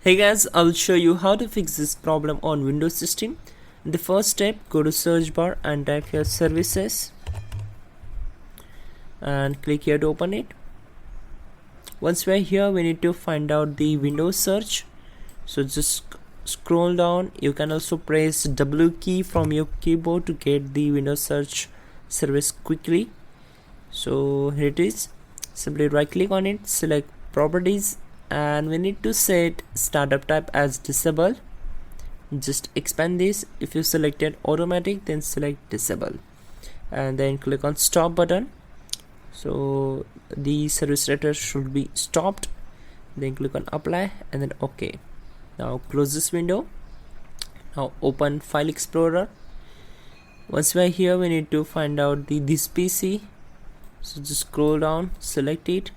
Hey guys, I'll show you how to fix this problem on Windows system. In the first step, go to search bar and type here services and click here to open it. Once we're here, we need to find out the Windows search. So just scroll down. You can also press W key from your keyboard to get the Windows search service quickly. So here it is. Simply right click on it, select properties, and we need to set startup type as disable. Just expand this. If you selected automatic, then select disable and then click on stop button. So the service letter should be stopped. Then click on apply and then OK. Now close this window. Now open File Explorer. Once we're here, we need to find out this PC. So just scroll down, select it.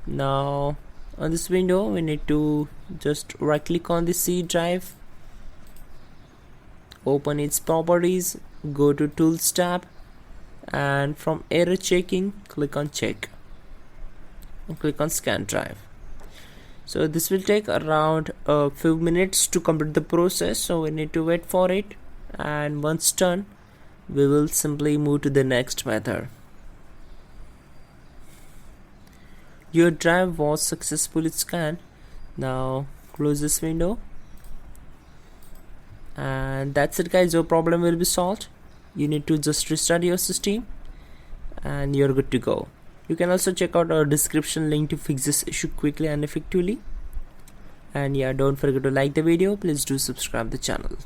Now on this window, we need to just right click on the C drive, open its properties, go to Tools tab, and from error checking, click on check and click on scan drive. So this will take around a few minutes to complete the process, so we need to wait for it, and once done, we will simply move to the next method. Your drive was successfully scanned. Now close this window, and that's it guys. Your problem will be solved. You need to just restart your system and you're good to go. You can also check out our description link to fix this issue quickly and effectively. And yeah, don't forget to like the video. Please do subscribe the channel.